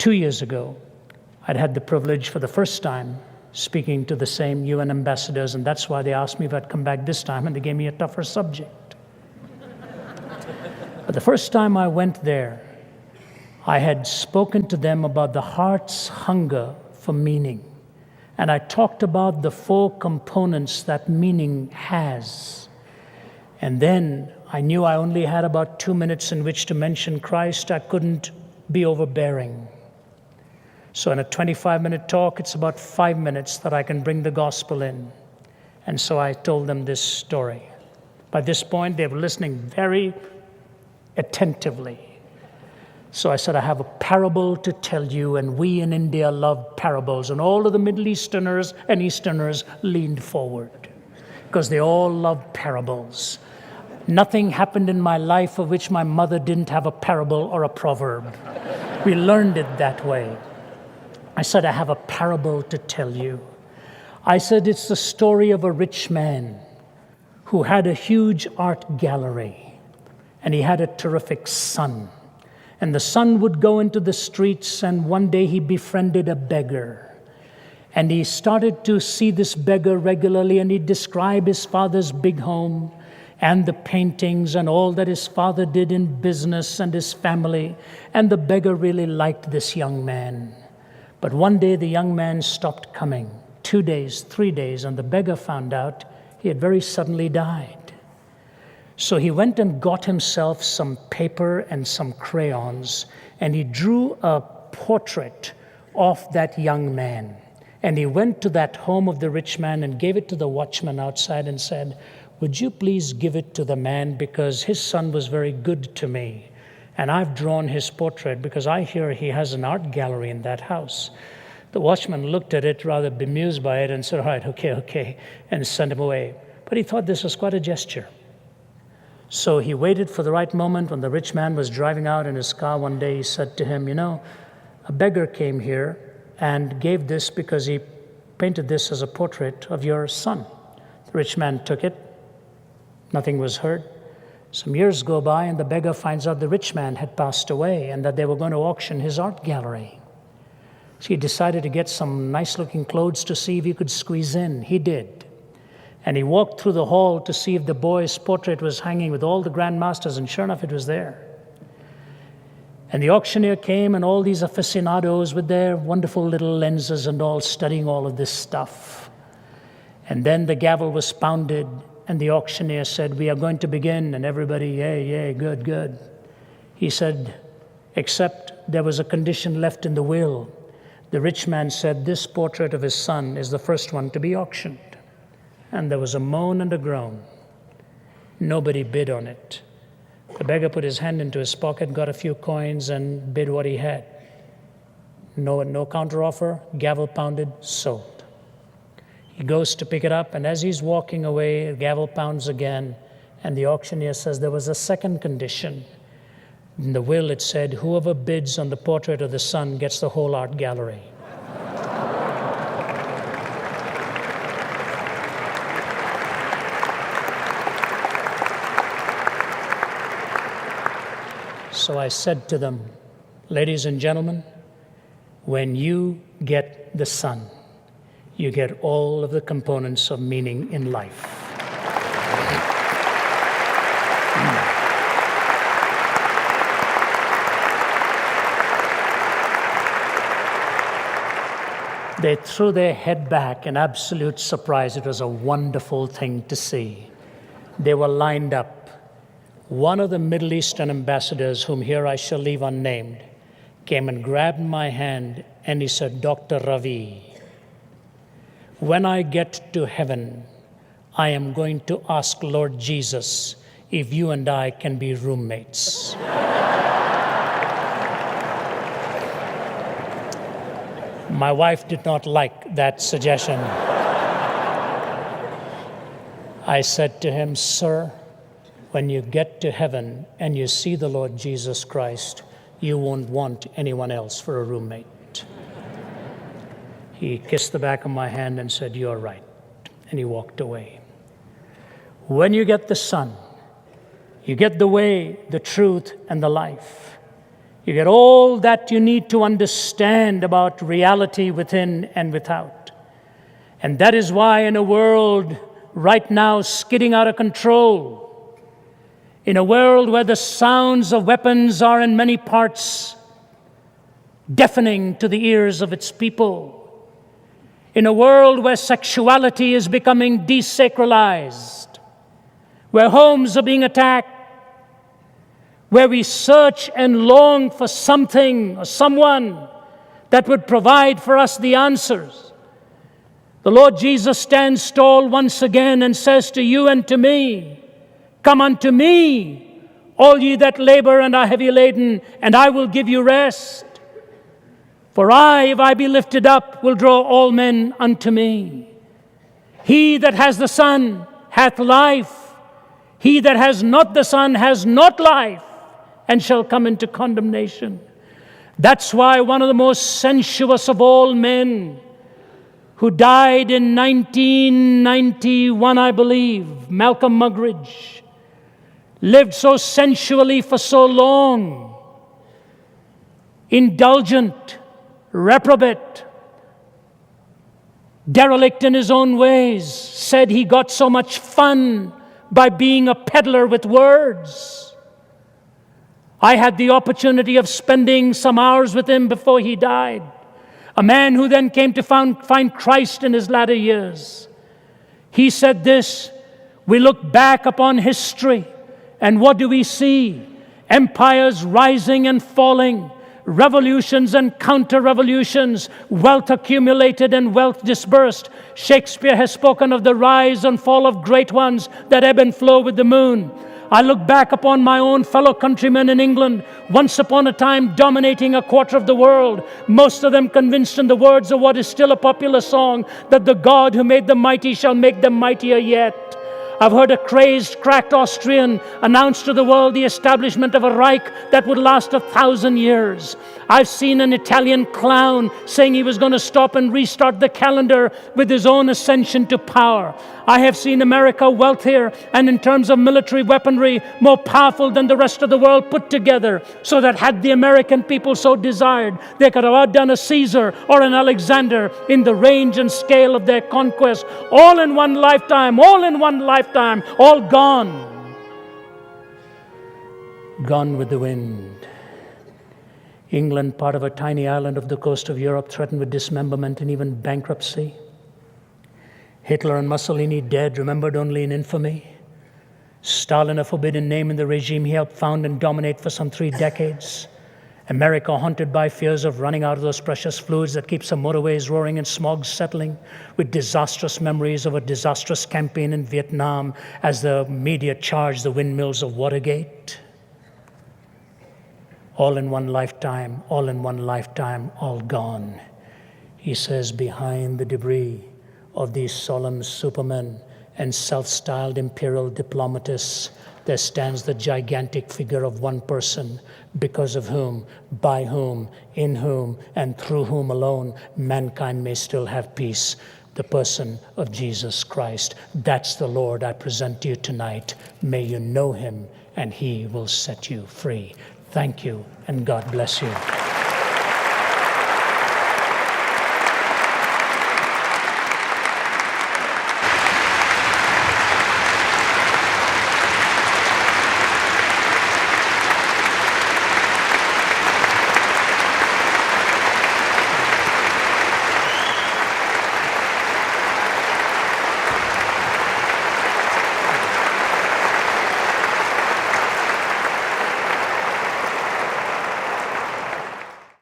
2 years ago, I'd had the privilege for the first time speaking to the same UN ambassadors, and that's why they asked me if I'd come back this time, and they gave me a tougher subject. But the first time I went there, I had spoken to them about the heart's hunger for meaning. And I talked about the 4 components that meaning has. And then I knew I only had about 2 minutes in which to mention Christ. I couldn't be overbearing. So in a 25-minute talk, it's about 5 minutes that I can bring the gospel in. And so I told them this story. By this point, they were listening very attentively. So I said, I have a parable to tell you, and we in India love parables. And all of the Middle Easterners and Easterners leaned forward because they all love parables. Nothing happened in my life of which my mother didn't have a parable or a proverb. We learned it that way. I said, I have a parable to tell you. I said, it's the story of a rich man who had a huge art gallery, and he had a terrific son. And the son would go into the streets, and one day he befriended a beggar. And he started to see this beggar regularly, and he'd describe his father's big home and the paintings and all that his father did in business and his family. And the beggar really liked this young man. But one day the young man stopped coming. 2 days, 3 days, and the beggar found out he had very suddenly died. So he went and got himself some paper and some crayons, and he drew a portrait of that young man. And he went to that home of the rich man and gave it to the watchman outside and said, would you please give it to the man, because his son was very good to me. And I've drawn his portrait because I hear he has an art gallery in that house. The watchman looked at it rather bemused by it and said, all right, okay, and sent him away. But he thought this was quite a gesture. So he waited for the right moment. When the rich man was driving out in his car one day, he said to him, a beggar came here and gave this because he painted this as a portrait of your son. The rich man took it. Nothing was heard. Some years go by, and the beggar finds out the rich man had passed away and that they were going to auction his art gallery. So he decided to get some nice-looking clothes to see if he could squeeze in. He did. And he walked through the hall to see if the boy's portrait was hanging with all the grandmasters, and sure enough, it was there. And the auctioneer came, and all these aficionados with their wonderful little lenses and all studying all of this stuff. And then the gavel was pounded, and the auctioneer said, we are going to begin, and everybody, yay, good. He said, except there was a condition left in the will. The rich man said, this portrait of his son is the first one to be auctioned. And there was a moan and a groan. Nobody bid on it. The beggar put his hand into his pocket, got a few coins, and bid what he had. No counteroffer, gavel pounded, sold. He goes to pick it up, and as he's walking away, the gavel pounds again, and the auctioneer says there was a second condition. In the will it said, whoever bids on the portrait of the son gets the whole art gallery. So I said to them, ladies and gentlemen, when you get the Son, you get all of the components of meaning in life. They threw their head back in absolute surprise. It was a wonderful thing to see. They were lined up. One of the Middle Eastern ambassadors, whom here I shall leave unnamed, came and grabbed my hand and he said, Dr. Ravi, when I get to heaven, I am going to ask Lord Jesus if you and I can be roommates. My wife did not like that suggestion. I said to him, sir, when you get to heaven and you see the Lord Jesus Christ, you won't want anyone else for a roommate. He kissed the back of my hand and said, you're right. And he walked away. When you get the Son, you get the way, the truth, and the life. You get all that you need to understand about reality within and without. And that is why in a world right now skidding out of control, in a world where the sounds of weapons are in many parts deafening to the ears of its people, in a world where sexuality is becoming desacralized, where homes are being attacked, where we search and long for something or someone that would provide for us the answers, the Lord Jesus stands tall once again and says to you and to me, "Come unto me, all ye that labor and are heavy laden, and I will give you rest. For I, if I be lifted up, will draw all men unto me. He that has the Son hath life. He that has not the Son has not life, and shall come into condemnation." That's why one of the most sensuous of all men, who died in 1991, I believe, Malcolm Muggeridge, lived so sensually for so long, indulgent, reprobate, derelict in his own ways, said he got so much fun by being a peddler with words. I had the opportunity of spending some hours with him before he died, a man who then came to find Christ in his latter years. He said this: we look back upon history, and what do we see? Empires rising and falling, revolutions and counter-revolutions, wealth accumulated and wealth dispersed. Shakespeare has spoken of the rise and fall of great ones that ebb and flow with the moon. I look back upon my own fellow countrymen in England, once upon a time dominating a quarter of the world, most of them convinced in the words of what is still a popular song, that the God who made them mighty shall make them mightier yet. I've heard a crazed, cracked Austrian announce to the world the establishment of a Reich that would last 1,000 years. I've seen an Italian clown saying he was going to stop and restart the calendar with his own ascension to power. I have seen America wealthier and in terms of military weaponry more powerful than the rest of the world put together, so that had the American people so desired, they could have outdone a Caesar or an Alexander in the range and scale of their conquest, all in one lifetime, all gone. Gone with the wind. England, part of a tiny island off the coast of Europe, threatened with dismemberment and even bankruptcy. Hitler and Mussolini dead, remembered only in infamy. Stalin, a forbidden name in the regime he helped found and dominate for some 3 decades. America haunted by fears of running out of those precious fluids that keeps the motorways roaring and smog settling, with disastrous memories of a disastrous campaign in Vietnam as the media charged the windmills of Watergate. All in one lifetime, all gone. He says, behind the debris of these solemn supermen and self-styled imperial diplomatists, there stands the gigantic figure of one person, because of whom, by whom, in whom, and through whom alone mankind may still have peace. The person of Jesus Christ. That's the Lord I present to you tonight. May you know him, and he will set you free. Thank you, and God bless you.